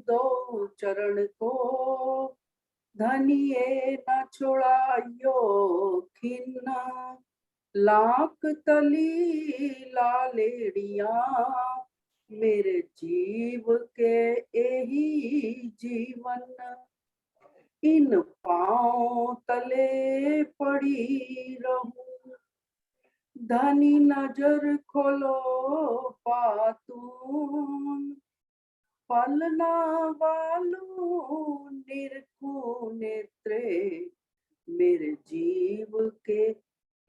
दो चरण को, धनिये न छुड़ायो खिन्न, लाख तली लालेड़िया, मेरे जीव के यही जीवन, इन पांव तले पड़ी रहूं, धनी नजर खोलो पातून, पलना वालू निरखू नेत्रे, मेरे जीव के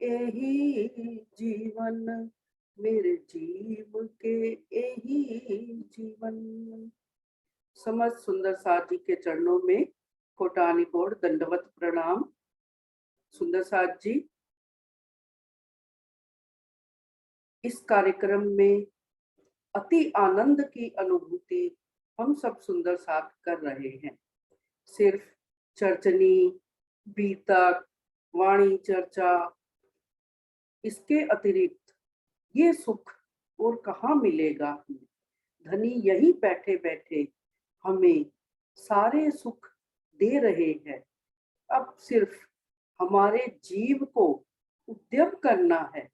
यही जीवन, मेरे जीव के यही जीवन। समस्त सुंदर साथ जी के चरणों में कोटानी कोट दंडवत प्रणाम। सुंदर साथ जी, इस कार्यक्रम में अति आनंद की अनुभूति हम सब सुंदर साथ कर रहे हैं। सिर्फ चर्चनी, बीतक, वाणी चर्चा, इसके अतिरिक्त ये सुख और कहाँ मिलेगा हमें। धनी यही बैठे बैठे हमें सारे सुख दे रहे हैं। अब सिर्फ हमारे जीव को उद्यम करना है,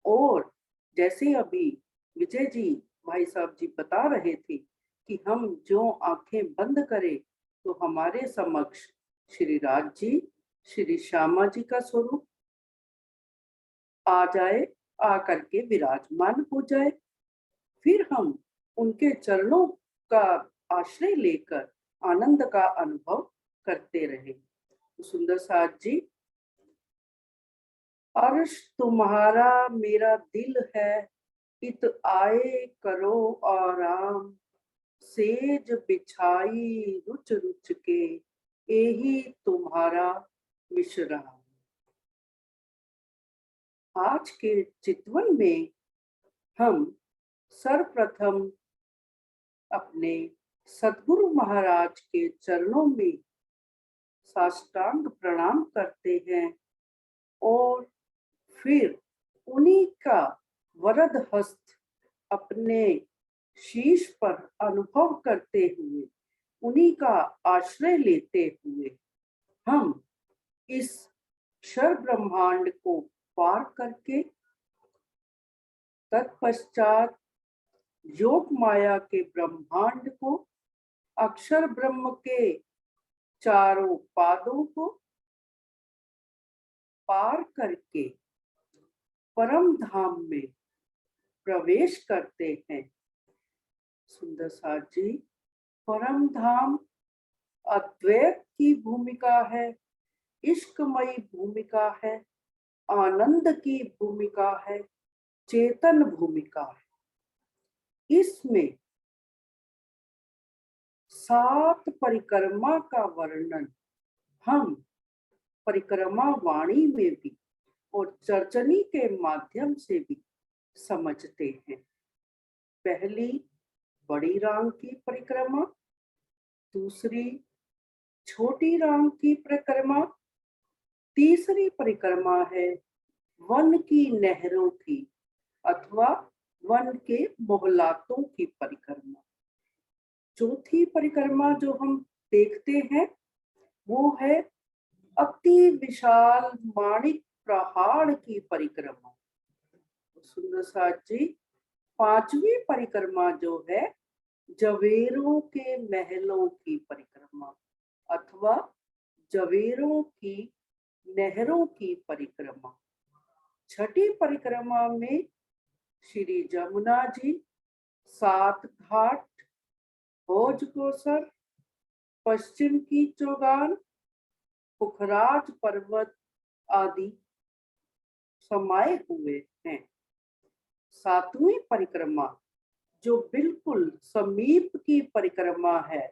और जैसे अभी विजय जी भाई साहब जी बता रहे थे कि हम जो आंखें बंद करें तो हमारे समक्ष श्री राज जी, श्री श्यामा जी का स्वरूप आ जाए, आकर के विराजमान हो जाए, फिर हम उनके चरणों का आश्रय लेकर आनंद का अनुभव करते रहे। सुंदर साथ जी, अर्श तुम्हारा मेरा दिल है, इत आए करो आराम, सेज बिछाई रुच रुच के, यही तुम्हारा विश्राम। आज के चितवन में हम सर्वप्रथम अपने सद्गुरु महाराज के चरणों में साष्टांग प्रणाम करते हैं, और फिर उन्हीं का वरद हस्त अपने शीश पर अनुभव करते हुए, उन्हीं का आश्रय लेते हुए हम इस क्षर ब्रह्मांड को पार करके तत्पश्चात योग माया के ब्रह्मांड को, अक्षर ब्रह्म के चारों पादों को पार करके परम धाम में प्रवेश करते हैं। सुंदर साथ जी, परम धाम अद्वैत की भूमिका है, इश्कमयी भूमिका है, आनंद की भूमिका है, चेतन भूमिका है। इसमें 7 परिक्रमा का वर्णन हम परिक्रमा वाणी में भी और चर्चनी के माध्यम से भी समझते हैं। पहली बड़ी राम की परिक्रमा, दूसरी छोटी राम की परिक्रमा, तीसरी परिक्रमा है वन की नहरों की अथवा वन के मोहल्लातों की परिक्रमा। चौथी परिक्रमा जो हम देखते हैं वो है अति विशाल माणिक पहाड़ की परिक्रमा। सुंदर साथ जी, 5वीं परिक्रमा जो है जवेरों के महलों की परिक्रमा अथवा जवेरों की नहरों की परिक्रमा। छठी परिक्रमा में श्री जमुना जी, 7 घाट, भोज कोसर, पश्चिम की चौगान, पुखराज पर्वत आदि समाये हुए हैं। 7वीं परिक्रमा जो बिल्कुल समीप की परिक्रमा है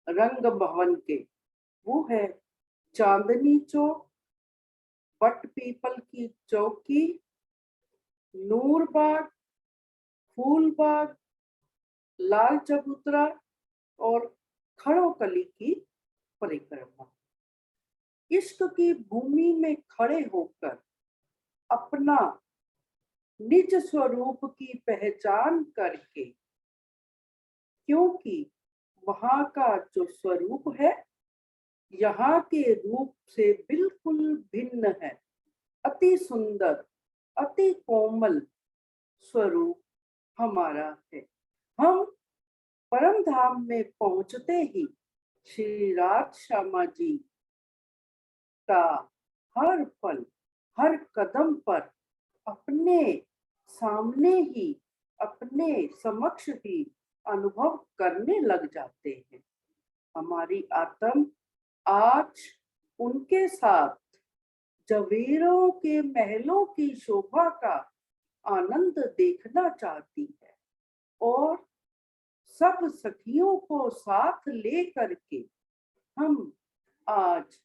रंग भवन के, वो है चांदनी चौक, बट पीपल की चौकी, नूरबाग, फूलबाग, लाल चबूतरा और खड़ोकली की परिक्रमा। इश्क की भूमि में खड़े होकर अपना निज स्वरूप की पहचान करके, क्योंकि वहां का जो स्वरूप है यहाँ के रूप से बिल्कुल भिन्न है। अति सुंदर, अति कोमल स्वरूप हमारा है। हम परम धाम में पहुंचते ही श्री राज श्यामा जी का हर पल, हर कदम पर अपने सामने ही, अपने समक्ष ही अनुभव करने लग जाते हैं। हमारी आत्म आज उनके साथ जवेरों के महलों की शोभा का आनंद देखना चाहती है और सब सखियों को साथ ले करके हम आज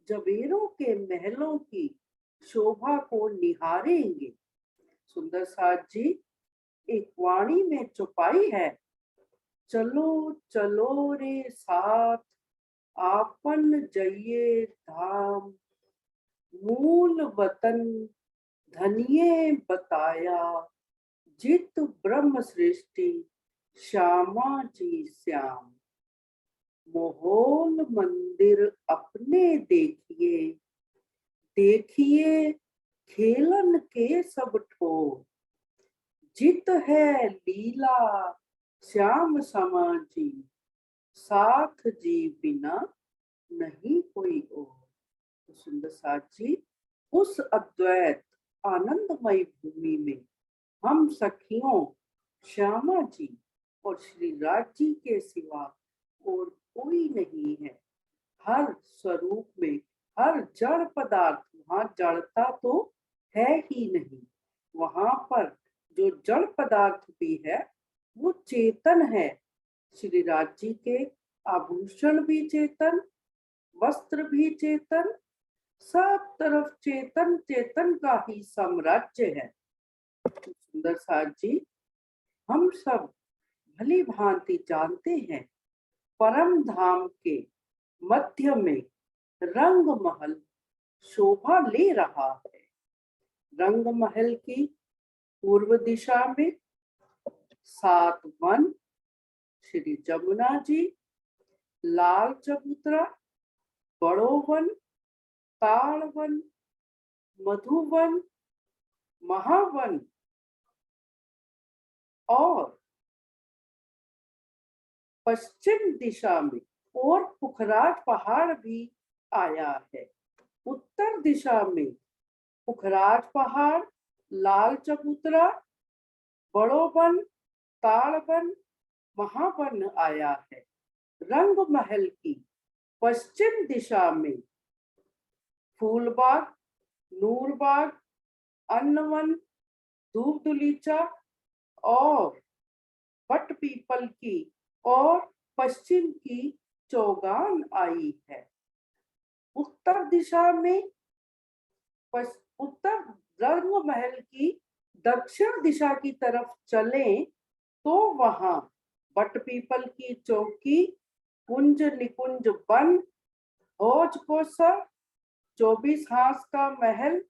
जवेरों के महलों की शोभा को निहारेंगे। सुंदर साथ जी एक वाणी में चौपाई है, चलो चलो रे साथ आपन जइये धाम, मूल वतन धनिये बताया, जित ब्रह्म सृष्टि श्यामा जी श्याम। मोहोल मंदिर अपने देखिए, देखिए खेलन के सब ठोर, जित है लीला श्याम समा जी, साथ जी बिना नहीं कोई और। सुंदर साथ जी उस अद्वैत आनंदमय भूमि में हम सखियों श्यामा जी और श्री राज जी के सिवा और कोई नहीं है। हर स्वरूप में हर जड़ पदार्थ, वहां जड़ता तो है ही नहीं, वहां पर जो जड़ पदार्थ भी है वो चेतन है। श्री राज जी के आभूषण भी चेतन, वस्त्र भी चेतन, सब तरफ चेतन चेतन का ही साम्राज्य है। सुंदर साथ जी हम सब भली भांति जानते हैं परम धाम के मध्य में रंग महल शोभा ले रहा है। रंग महल की पूर्व दिशा में 7 वन, श्री जमुना जी, लाल चबूतरा, बड़ो वन, ताड़ वन, मधुवन, महावन और पश्चिम दिशा में और पुखराज पहाड़ भी आया है। उत्तर दिशा में पुखराज पहाड़, लाल चबूतरा, बड़ो वन, ताड़ वन, महावन आया है। रंग महल की पश्चिम दिशा में फूलबाग, नूरबाग, अन्नवन, धूप दुलीचा और बट पीपल की और पश्चिम की चौगान आई है। उत्तर दिशा में उत्तर रंग महल की दक्षिण दिशा की तरफ चलें तो वहां बट पीपल की चौकी, कुंज निकुंज वन, भोज कोसा, 24 हांस का महल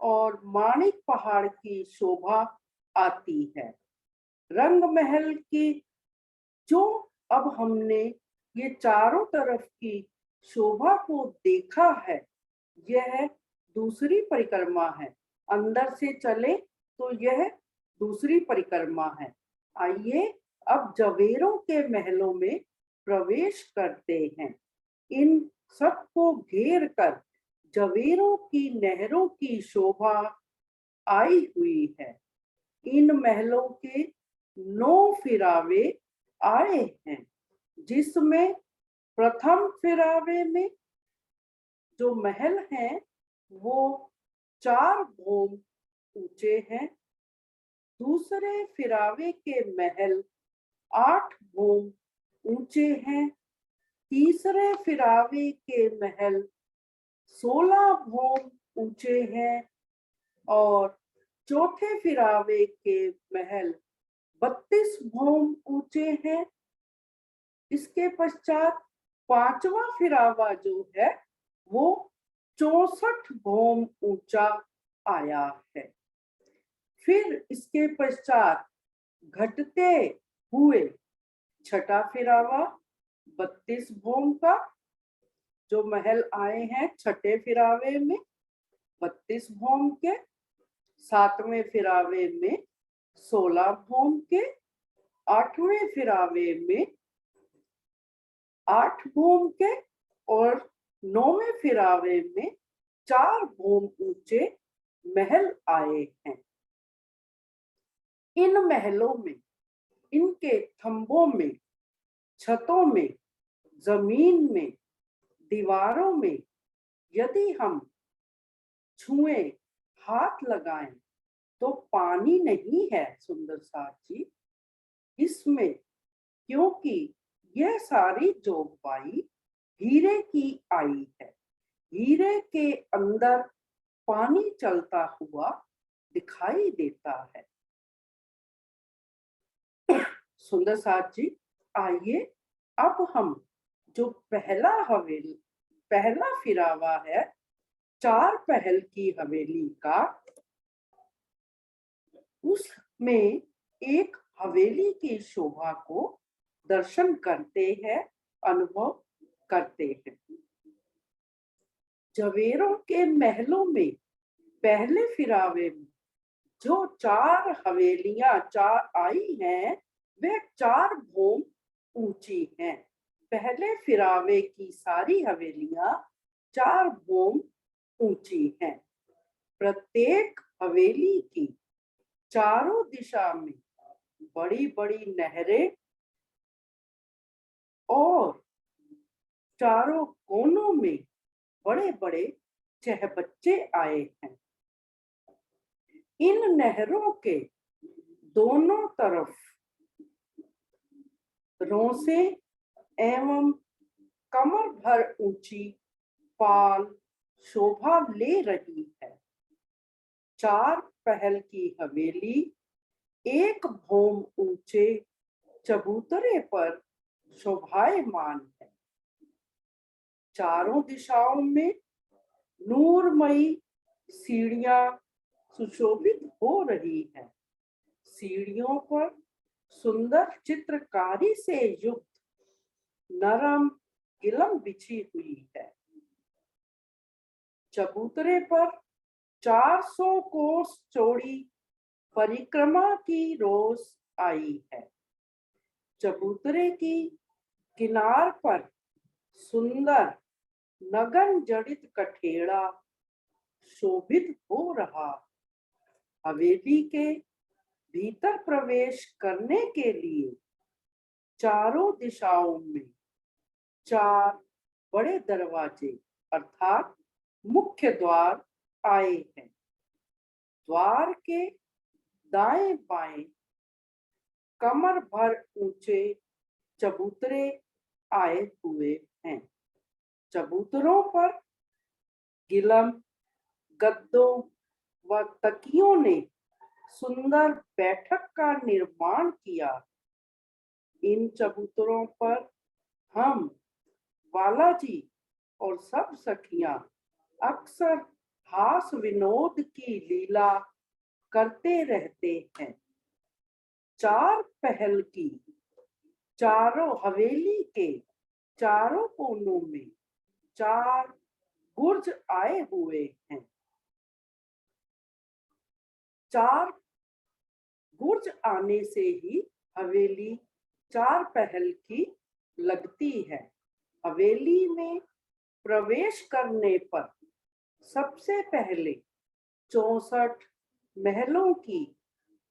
और माणिक पहाड़ की शोभा आती है। रंग महल की जो अब हमने ये चारों तरफ की शोभा को देखा है, यह दूसरी परिक्रमा है। अंदर से चले तो यह दूसरी परिक्रमा है। आइए अब जवेरों के महलों में प्रवेश करते हैं। इन सबको घेर कर जवेरों की नहरों की शोभा आई हुई है। इन महलों के 9 फिरावे आए हैं, जिसमें प्रथम फिरावे में जो महल हैं वो 4 भोम ऊंचे हैं। दूसरे फिरावे के महल 8 भोम ऊंचे हैं। तीसरे फिरावे के महल 16 भोम ऊंचे हैं और चौथे फिरावे के महल 32 भोम ऊंचे हैं। इसके पश्चात 5वां फिरावा जो है वो 64 भोम ऊंचा आया है। फिर इसके पश्चात घटते हुए 6ठा फिरावा 32 भोम का जो महल आए हैं छठे फिरावे में 32 भोम के, 7वें फिरावे में 16 भोम के, 8वें फिरावे में 8 भोम के और 9वें फिरावे में 4 भोम ऊंचे महल आए हैं। इन महलों में, इनके थंबों में, छतों में, जमीन में, दीवारों में यदि हम छुएं, हाथ लगाएं तो पानी नहीं है सुंदर साथ जी इसमें, क्योंकि यह सारी जोगवाई हीरे की आई है। हीरे के अंदर पानी चलता हुआ दिखाई देता है। सुंदर साथ जी, आइए अब हम जो पहला फिरावा है 4 पहल की हवेली का, उसमें एक हवेली की शोभा को दर्शन करते हैं, अनुभव करते हैं। जवेरों के महलों में पहले फिरावे में जो 4 हवेलियां आई हैं, वह 4 भोम ऊंची हैं। पहले फिरावे की सारी हवेलियां 4 भोम ऊंची हैं। प्रत्येक हवेली की चारों दिशा में बड़ी बड़ी नहरें और चारों कोनों में बड़े बड़े चहबच्चे आए हैं। इन नहरों के दोनों तरफ रोसे एवं कमर भर ऊंची पाल शोभा ले रही है। 4 पहल की हवेली एक भोम ऊंचे चबूतरे पर शोभायमान है। चारों दिशाओं में नूरमयी सीढ़ियां सुशोभित हो रही है। सीढ़ियों पर सुंदर चित्रकारी से युक्त नरम गिलम बिछी हुई है। चबूतरे पर 400 कोस चौड़ी परिक्रमा की रोस आई है। चबूतरे की किनार पर सुंदर नगन जड़ित कठेड़ा शोभित हो रहा। हवेली के भीतर प्रवेश करने के लिए चारों दिशाओं में 4 बड़े दरवाजे अर्थात मुख्य द्वार आए हैं। द्वार के दाएं बाएं कमर भर ऊंचे चबूतरे आए हुए हैं। चबूतरों पर गिलम, गद्दों व तकियों ने सुंदर बैठक का निर्माण किया। इन चबूतरों पर हम बालाजी और सब सखियां अक्सर हास विनोद की लीला करते रहते हैं। 4 पहल की चारों हवेली के चारों कोनों में 4 गुर्ज आए हुए हैं। 4 गुर्ज आने से ही हवेली 4 पहल की लगती है। हवेली में प्रवेश करने पर सबसे पहले 64 महलों की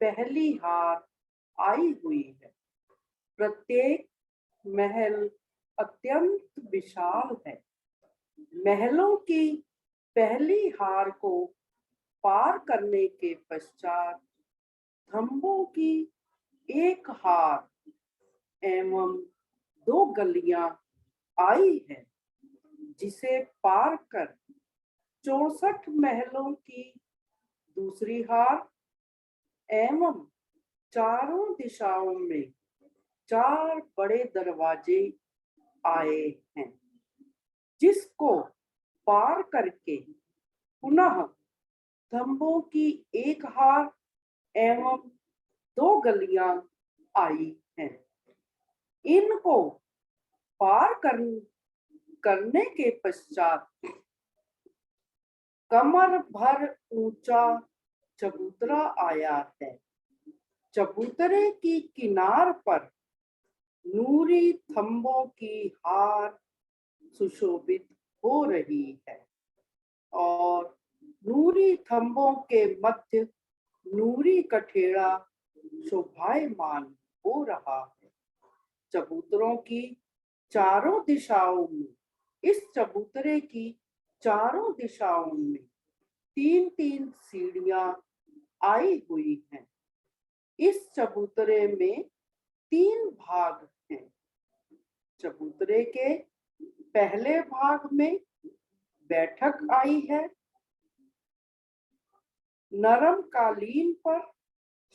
पहली हार आई हुई है। प्रत्येक महल अत्यंत विशाल है। महलों की पहली हार को पार करने के पश्चात थंबों की एक हार एवं 2 गलियां आई है, जिसे पार कर 64 महलों की दूसरी हार एवं चारों दिशाओं में 4 बड़े दरवाजे आए हैं, जिसको पार करके पुनः थंबों की एक हार एवं 2 गलियां आई हैं। इनको पार करने के पश्चात कमर भर ऊंचा चबूतरा आया है। चबूतरे की किनार पर नूरी थंबों की हार सुशोभित हो रही है और नूरी थंबों के मध्य नूरी कठेड़ा शोभायमान हो रहा है। चबूतरों की चारों दिशाओं में, इस चबूतरे की चारों दिशाओं में 3-3 सीढ़ियां आई हुई हैं। इस चबूतरे में 3 भाग हैं। चबूतरे के पहले भाग में बैठक आई है। नरम कालीन पर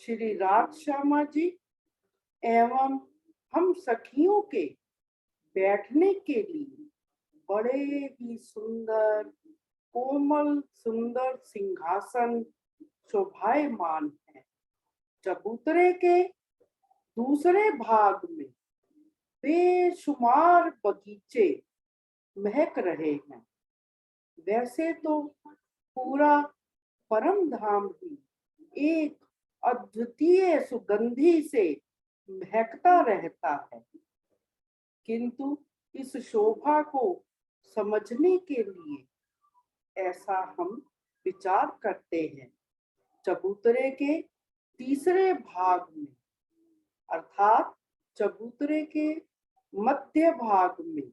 श्री राज शर्मा जी एवं हम सखियों के बैठने के लिए बड़े ही सुंदर कोमल सुंदर सिंहासन शोभायमान है। चबूतरे के दूसरे भाग में बेशुमार बगीचे महक रहे हैं। वैसे तो पूरा परम धाम ही एक अद्वितीय सुगंधी से महकता रहता है, किंतु इस शोभा को समझने के लिए ऐसा हम विचार करते हैं। चबूतरे के तीसरे भाग में अर्थात चबूतरे के मध्य भाग में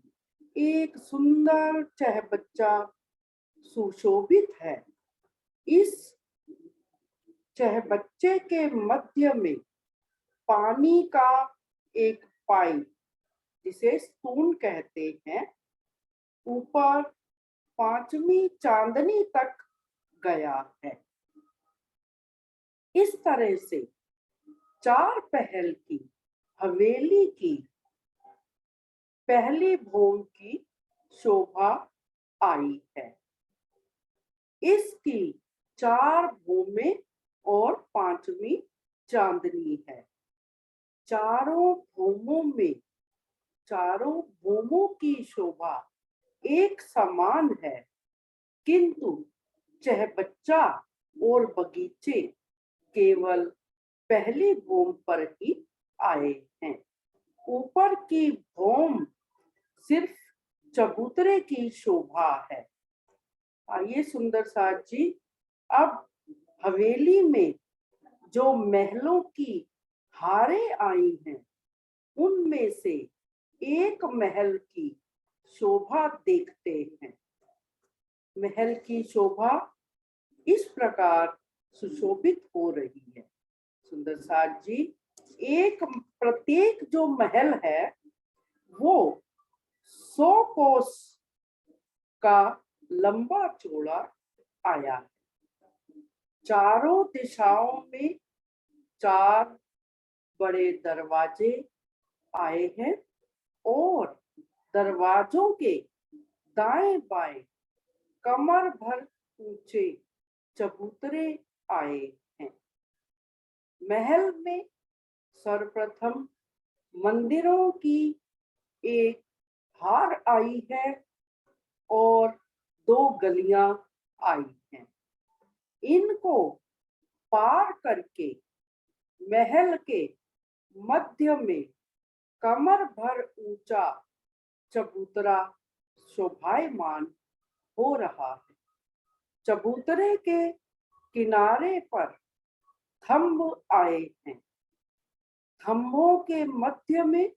एक सुंदर चहबच्चा सुशोभित है। इस चहबच्चे के मध्य में पानी का एक पाइप, जिसे स्तून कहते हैं, ऊपर 5वीं चांदनी तक गया है। इस तरह से 4 पहल की हवेली की पहली भोम की शोभा आई है। इसकी 4 भूमें और 5वीं चांदनी है। चारों भूमों की शोभा एक समान है, किंतु चहबच्चा और बगीचे केवल पहली भूम पर ही आए हैं। ऊपर की भूम सिर्फ चबूतरे की शोभा है। आइए सुंदर साथ जी, अब हवेली में जो महलों की हारें आई हैं, उनमें से एक महल की शोभा देखते हैं। महल की शोभा इस प्रकार सुशोभित हो रही है। सुंदर साथ जी, प्रत्येक जो महल है वो 100 कोस का लंबा चौड़ा आया है। चारों दिशाओं में 4 बड़े दरवाजे आए हैं और दरवाजों के दाएं बाएं कमर भर ऊंचे चबूतरे आए हैं। महल में सर्वप्रथम मंदिरों की एक हार आई है और 2 गलियां आई हैं। इनको पार करके महल के मध्य में कमर भर ऊंचा चबूतरा शोभायमान हो रहा है। चबूतरे के किनारे पर थंब आए हैं। थंबों के मध्य में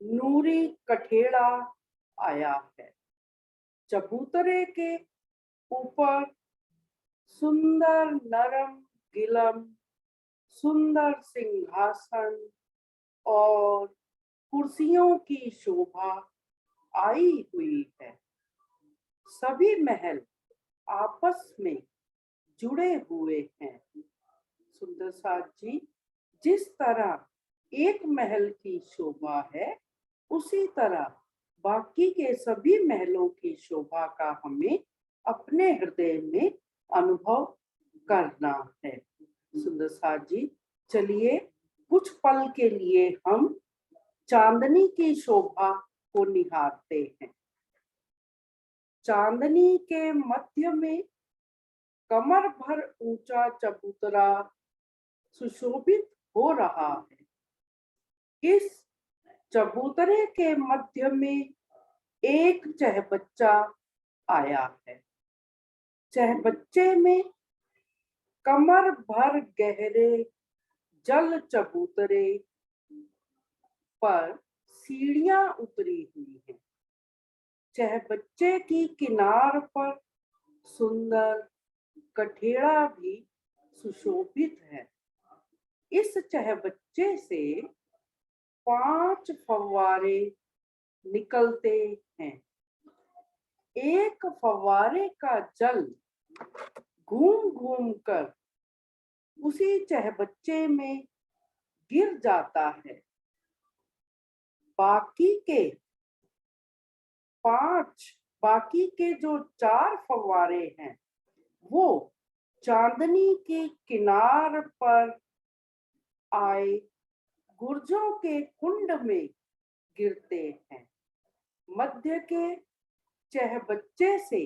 नूरी कठेड़ा आया है। चबूतरे के ऊपर सुंदर नरम गिलम सुंदर सिंहासन और कुर्सियों की शोभा आई हुई है। सभी महल आपस में जुड़े हुए हैं। सुंदर साथ जी, जिस तरह एक महल की शोभा है, उसी तरह बाकी के सभी महलों की शोभा का हमें अपने हृदय में अनुभव करना है। सुंदर साथ जी, चलिए कुछ पल के लिए हम चांदनी की शोभा को निहारते हैं। चांदनी के मध्य में कमर भर ऊंचा चबूतरा सुशोभित हो रहा है। इस चबूतरे के मध्य में एक चहबच्चा आया है। चहबच्चे में कमर भर गहरे जल चबूतरे पर सीढ़ियां उतरी हुई हैं। चहबच्चे की किनार पर सुंदर कठेड़ा भी सुशोभित है। इस चहबच्चे से 5 फव्वारे निकलते हैं। एक फव्वारे का जल घूम घूम कर उसी चहबच्चे में गिर जाता है। बाकी के जो 4 फव्वारे हैं वो चांदनी के किनार पर आए गुर्जों के कुंड में गिरते हैं। मध्य के चहबच्चे से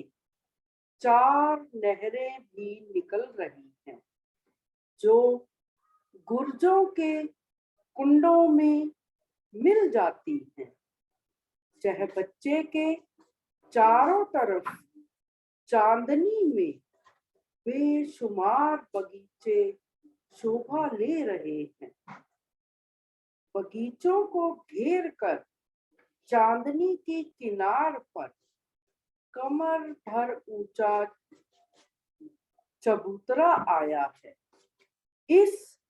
4 नहरें भी निकल रही हैं जो गुर्जों के कुंडों में मिल जाती हैं। चहबच्चे के चारों तरफ चांदनी में बेशुमार बगीचे शोभा ले रहे हैं। बगीचों को घेर कर चांदनी की किनार पर कमर भर ऊंचा चबूतरा आया है। इस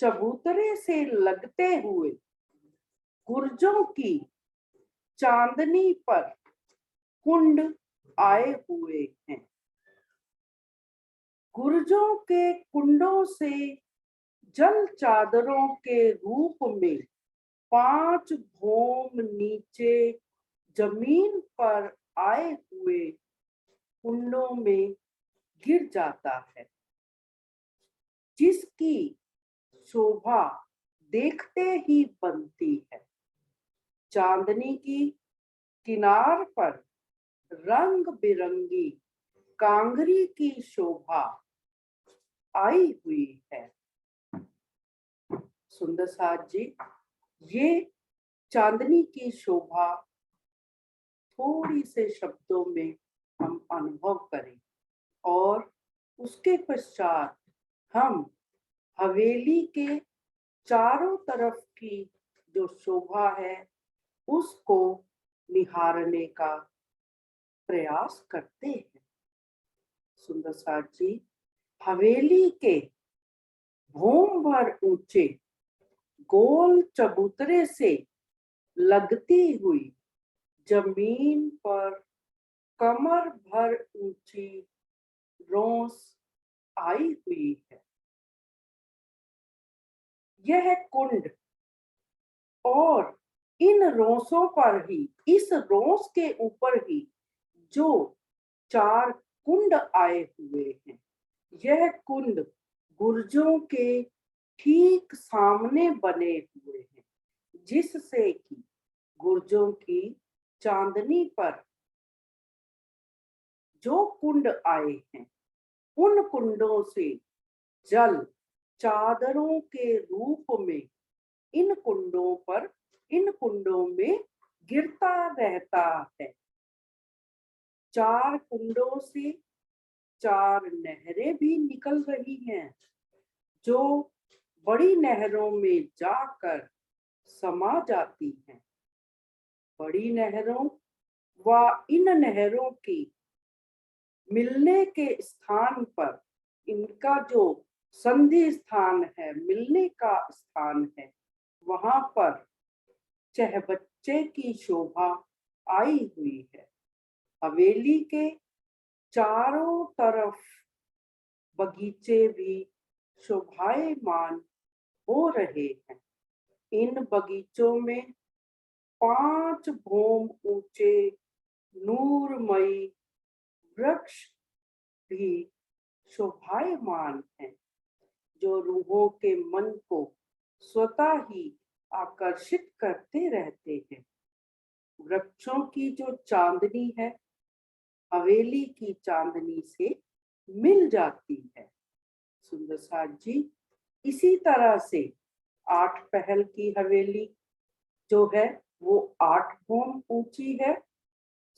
चबूतरे से लगते हुए गुर्जों की चांदनी पर कुंड आए हुए हैं। गुर्जों के कुंडों से जल चादरों के रूप में 5 भौम नीचे जमीन पर आए हुए कुंडों में गिर जाता है, जिसकी शोभा देखते ही बनती है। चांदनी की किनार पर रंग बिरंगी कांगरी की शोभा आई हुई है। सुंदर साथ जी, ये चांदनी की शोभा थोड़ी से शब्दों में हम अनुभव करें और उसके पश्चात हम हवेली के चारों तरफ की जो शोभा है उसको निहारने का प्रयास करते हैं। सुंदर साथ जी, हवेली के भौम भर ऊंचे गोल चबूतरे से लगती हुई जमीन पर कमर भर ऊंची रोंस आई हुई है। यह कुंड और इन रोंसों पर ही, इस रोंस के ऊपर ही जो 4 कुंड आए हुए हैं, यह कुंड गुर्जों के ठीक सामने बने हुए हैं, जिससे कि गुर्जों की चांदनी पर जो कुंड आए हैं उन कुंडों से जल चादरों के रूप में इन कुंडों में गिरता रहता है। 4 कुंडों से 4 नहरें भी निकल रही हैं जो बड़ी नहरों में जाकर समा जाती हैं। बड़ी नहरों व इन नहरों की मिलने के स्थान पर, इनका जो संधि स्थान है, मिलने का स्थान है, वहां पर चहबच्चे की शोभा आई हुई है। हवेली के चारों तरफ बगीचे भी शोभायमान हो रहे हैं। इन बगीचों में 5 भौम ऊंचे नूरमयी वृक्ष भी शोभायमान हैं, जो रूहों के मन को स्वतः ही आकर्षित करते रहते हैं। वृक्षों की जो चांदनी है हवेली की चांदनी से मिल जाती है। सुंदर साथ जी, इसी तरह से 8 पहल की हवेली जो है वो 8 भौम ऊंची है।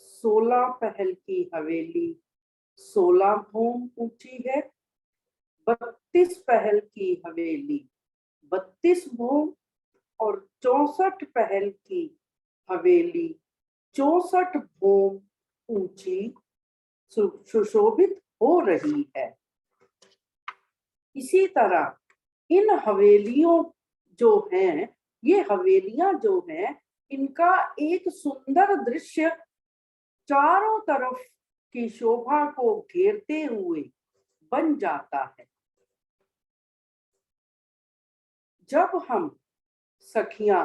16 पहल की हवेली 16 भौम ऊंची है। 32 पहल की हवेली 32 भौम और 64 पहल की हवेली 64 भौम ऊंची सुशोभित हो रही है। इसी तरह इन हवेलियों जो हैं, ये हवेलियां जो हैं, इनका एक सुंदर दृश्य चारों तरफ की शोभा को घेरते हुए बन जाता है। जब हम सखियां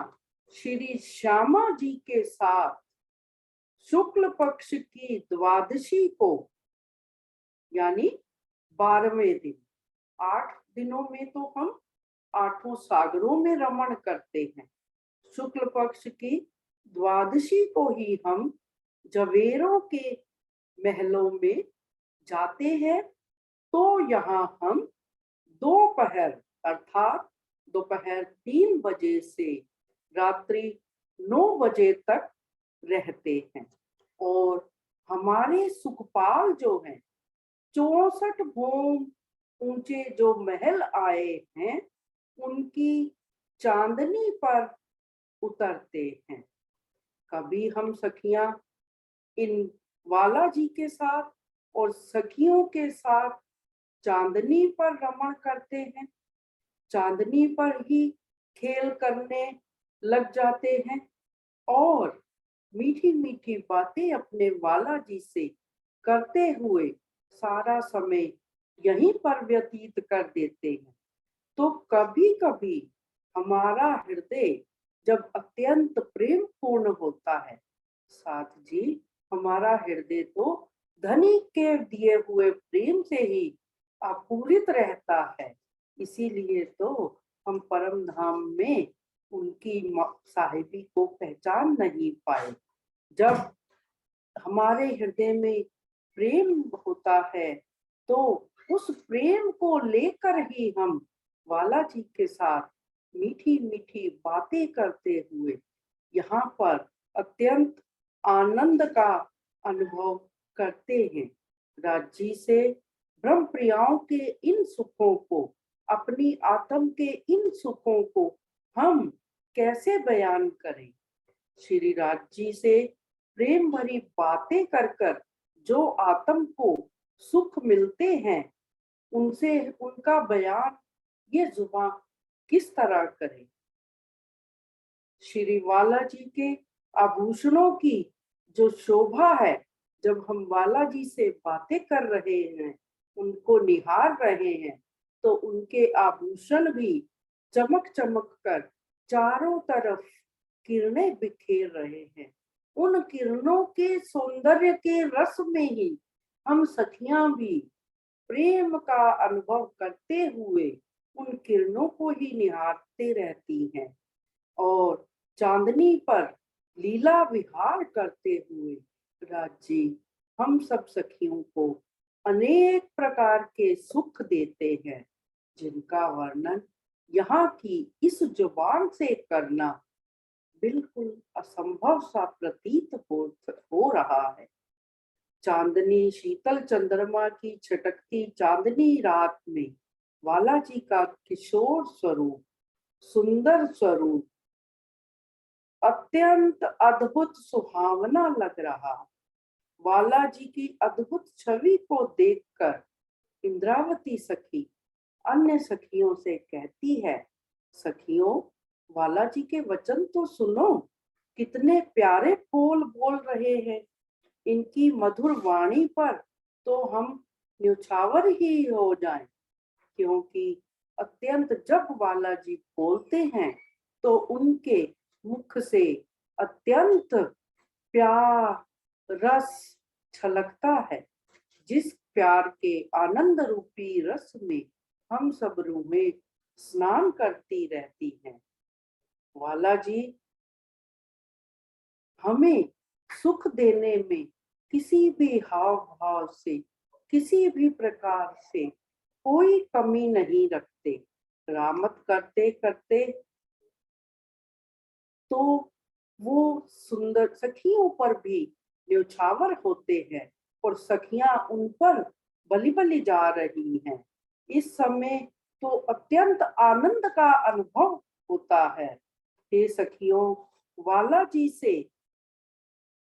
श्री श्यामा जी के साथ शुक्ल पक्ष की द्वादशी को यानी 12वें दिन, 8 दिनों में तो हम 8 सागरों में रमण करते हैं। शुक्ल पक्ष की द्वादशी को ही हम जवेरों के महलों में जाते हैं। तो यहाँ हम दोपहर अर्थात दोपहर 3 बजे से रात्रि 9 बजे तक रहते हैं और हमारे सुखपाल जो हैं 64 भौम ऊंचे जो महल आए हैं उनकी चांदनी पर उतरते हैं। कभी हम सखियां इन वाला जी के साथ और सखियों के साथ चांदनी पर रमण करते हैं, चांदनी पर ही खेल करने लग जाते हैं और मीठी मीठी बातें अपने वाला जी से करते हुए सारा समय यहीं पर व्यतीत कर देते हैं। तो कभी कभी हमारा हृदय जब अत्यंत प्रेम पूर्ण होता है साथ जी, हमारा हृदय तो धनी के दिए हुए प्रेम से ही आपूरित रहता है। इसीलिए तो हम परम धाम में उनकी साहिबी को पहचान नहीं पाए। जब हमारे हृदय में प्रेम होता है तो उस प्रेम को लेकर ही हम वाला जी के साथ मीठी मीठी बातें करते हुए यहाँ पर अत्यंत आनंद का अनुभव करते हैं। राज्य से ब्रह्म प्रियाओं के इन सुखों को, अपनी आत्म के इन सुखों को हम कैसे बयान करें। श्री राज्य से प्रेम भरी बातें कर कर जो आत्म को सुख मिलते हैं उनसे उनका बयान ये जुबान किस तरह करे। श्री वाला जी के आभूषणों की जो शोभा है, जब हम वाला जी से बातें कर रहे हैं, उनको निहार रहे हैं, तो उनके आभूषण भी चमक चमक कर चारों तरफ किरणें बिखेर रहे हैं। उन किरणों के सौंदर्य के रस में ही हम सखियां भी प्रेम का अनुभव करते हुए उन किरणों को ही निहारते रहती हैं और चांदनी पर लीला विहार करते हुए राज्य हम सब सखियों को अनेक प्रकार के सुख देते हैं, जिनका वर्णन यहाँ की इस जुबान से करना बिल्कुल असंभव सा प्रतीत हो रहा है। चांदनी शीतल चंद्रमा की छटकती चांदनी रात में वाला जी का किशोर स्वरूप, सुंदर स्वरूप अत्यंत अद्भुत सुहावना लग रहा। वाला जी की अद्भुत छवि को देखकर इंद्रावती सखी अन्य सखियों से कहती है, सखियों वाला जी के वचन तो सुनो, कितने प्यारे बोल बोल रहे हैं। इनकी मधुर वाणी पर तो हम न्यौछावर ही हो जाएं, क्योंकि अत्यंत जब वाला जी बोलते हैं तो उनके मुख से अत्यंत प्यार रस छलकता है, जिस प्यार के आनंद रूपी रस में हम सब रूहें स्नान करती रहती हैं। वाला जी हमें सुख देने में किसी भी हाव भाव से, किसी भी प्रकार से कोई कमी नहीं रखते। रामत करते करते तो वो सुंदर सखियों पर भी न्यौछावर होते हैं और सखियां उन पर बलि बलि जा रही हैं। इस समय तो अत्यंत आनंद का अनुभव होता है। हे सखियों, वाला जी से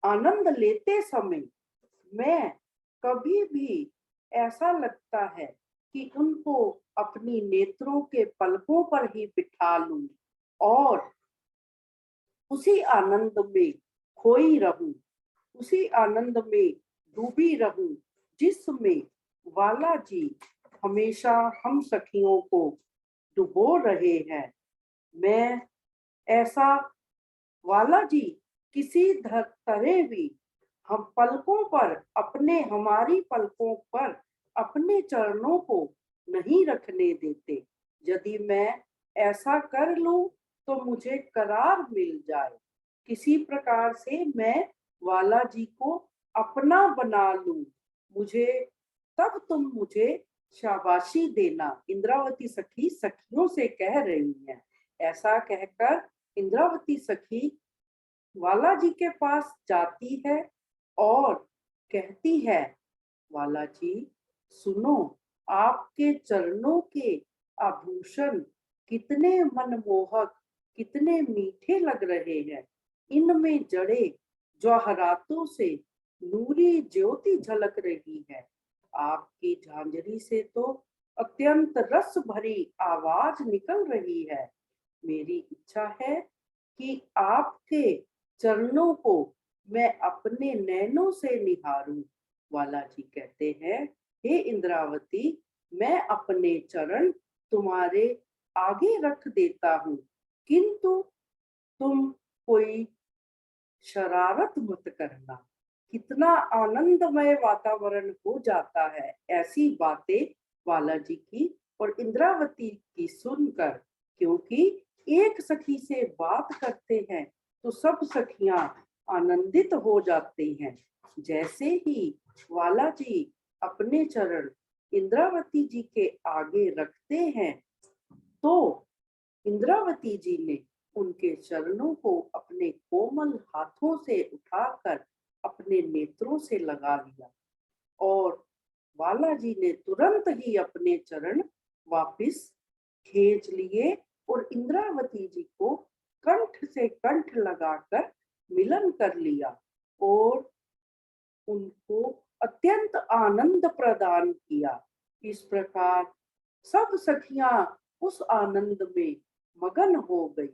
आनंद लेते समय मैं कभी भी ऐसा लगता है कि उनको अपनी नेत्रों के पलकों पर ही बिठा लूं और उसी आनंद में खोई रहूं, उसी आनंद में डूबी रहूं जिसमें वाला जी हमेशा हम सखियों को डुबो रहे हैं। मैं ऐसा वाला जी किसी तरह भी हम पलकों पर अपने हमारी पलकों पर अपने चरणों को नहीं रखने देते। यदि मैं ऐसा कर लूं तो मुझे करार मिल जाए, किसी प्रकार से मैं वाला जी को अपना बना लूं, मुझे तब तुम मुझे शाबाशी देना। इंद्रावती सखी सखियों से कह रही है। ऐसा कहकर इंद्रावती सखी वाला जी के पास जाती है और कहती है, वाला जी सुनो, आपके चरणों के आभूषण कितने मनमोहक, कितने मीठे लग रहे हैं। इनमें जड़े जवाहरातों से नूरी ज्योति झलक रही है। आपकी झांझरी से तो अत्यंत रस भरी आवाज निकल रही है। मेरी इच्छा है कि आपके चरणों को मैं अपने नैनों से निहारूं। वाला जी कहते हैं, हे इंद्रावती, मैं अपने चरण तुम्हारे आगे रख देता हूँ, किंतु तुम कोई शरारत मत करना। कितना आनंदमय वातावरण हो जाता है ऐसी बातें वाला जी की और इंद्रावती की सुनकर, क्योंकि एक सखी से बात करते हैं तो सब सखियां आनंदित हो जाती हैं। जैसे ही वाला जी अपने चरण इंद्रावती जी के आगे रखते हैं तो इंद्रावती जी ने उनके चरणों को अपने कोमल हाथों से उठाकर अपने नेत्रों से लगा लिया और वाला जी ने तुरंत ही अपने चरण वापिस खींच लिए और इंद्रावती जी को कंठ से कंठ लगाकर मिलन कर लिया और उनको अत्यंत आनंद प्रदान किया। इस प्रकार सब सखियां उस आनंद में मगन हो गई।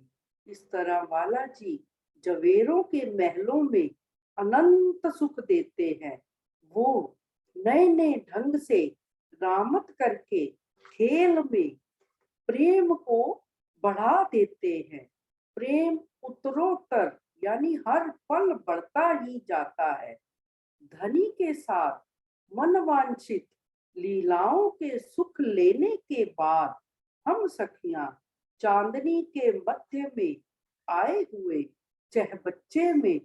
इस तरह वाला जी जवेरों के महलों में अनंत सुख देते हैं। वो नए नए ढंग से रामत करके खेल में प्रेम को बढ़ा देते हैं। प्रेम उत्तरोत्तर यानी हर पल बढ़ता ही जाता है। धनी के साथ मनवांछित लीलाओं के सुख लेने के बाद हम सखियां चांदनी के मध्य में आए हुए चहबच्चे में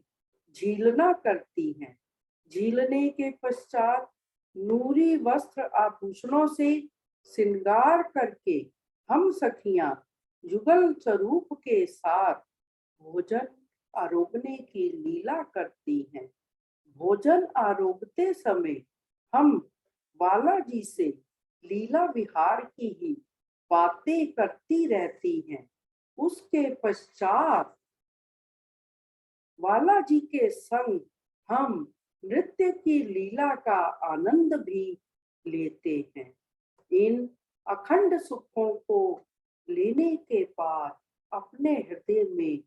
झीलना करती हैं। झीलने के पश्चात नूरी वस्त्र आभूषणों से श्रृंगार करके हम सखियां युगल स्वरूप के साथ भोजन आरोगने की लीला करती हैं। भोजन आरोगते समय हम बाला जी से लीला विहार की ही बातें करती रहती हैं। उसके पश्चात वाला जी के संग हम नृत्य की लीला का आनंद भी लेते हैं। इन अखंड सुखों को लेने के बाद अपने हृदय में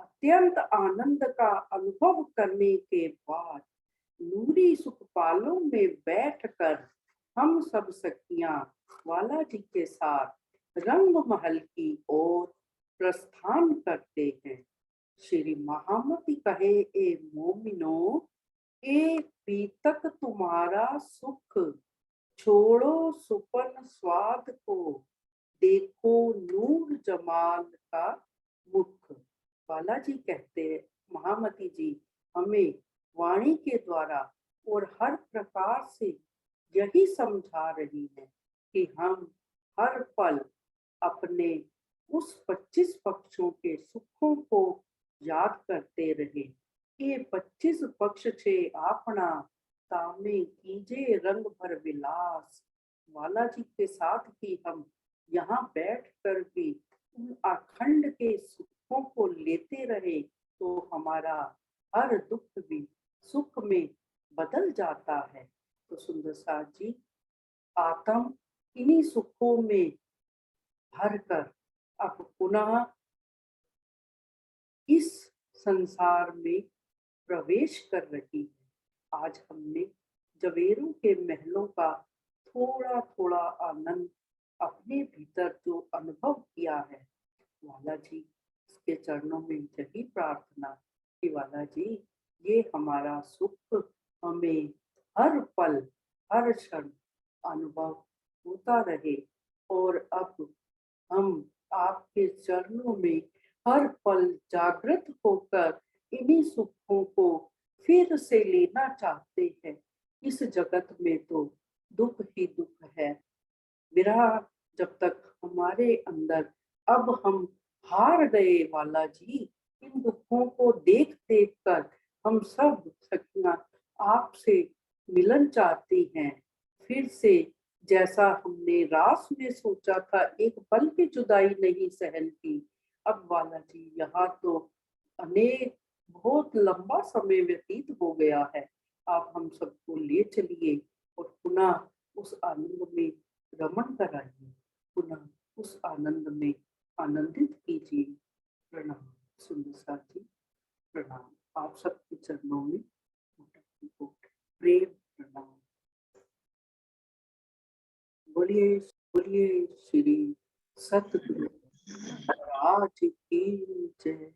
अत्यंत आनंद का अनुभव करने के बाद नूरी सुखपालों में बैठकर हम सब सखियां वाला जी के साथ रंग महल की ओर प्रस्थान करते हैं। श्री महामती कहे, ए मोमिनो, ए पीतक तुम्हारा सुख, छोड़ो सुपन स्वाद को, देखो नूर जमाल का मुख। बालाजी कहते हैं, महामती जी हमें वाणी के द्वारा और हर प्रकार से यही समझा रही है कि हम हर पल अपने उस 25 पक्षों के सुखों को याद करते रहे। ये 25 पक्ष छे आपना तामे कीजे रंग भर विलास। वाला जी के साथ ही हम यहाँ बैठ कर भी उन अखंड के सुखों को लेते रहे तो हमारा हर दुख भी सुख में बदल जाता है। तो सुंदर साथ जी, आत्म इन्हीं सुखों में भरकर अब पुनः इस संसार में प्रवेश कर रही है। आज हमने जवेरों के महलों का थोड़ा थोड़ा आनंद अपने भीतर जो अनुभव किया है, वाला जी इसके चरणों में यही प्रार्थना कि वाला जी ये हमारा सुख हमें हर पल हर क्षण अनुभव होता रहे और अब हम आपके चरणों में हर पल जागृत होकर इन्हीं सुखों को फिर से लेना चाहते हैं। इस जगत में तो दुख ही दुख है। विरह जब तक हमारे अंदर, अब हम हार गए वाला जी, इन दुखों को देख देख कर हम सब सखियां आपसे मिलन चाहती हैं। फिर से जैसा हमने रास में सोचा था, एक पल की जुदाई नहीं सहन की। अब वाला जी यहाँ तो अनेक बहुत लंबा समय व्यतीत हो गया है। आप हम सबको ले चलिए और पुनः उस आनंद में रमण कराइए, पुनः उस आनंद में आनंदित कीजिए। प्रणाम सुंदर साथ जी, प्रणाम। आप सबके चरणों में प्रेम प्रणाम। बोलिए बोलिए श्री सतगुरु महाराज की जय।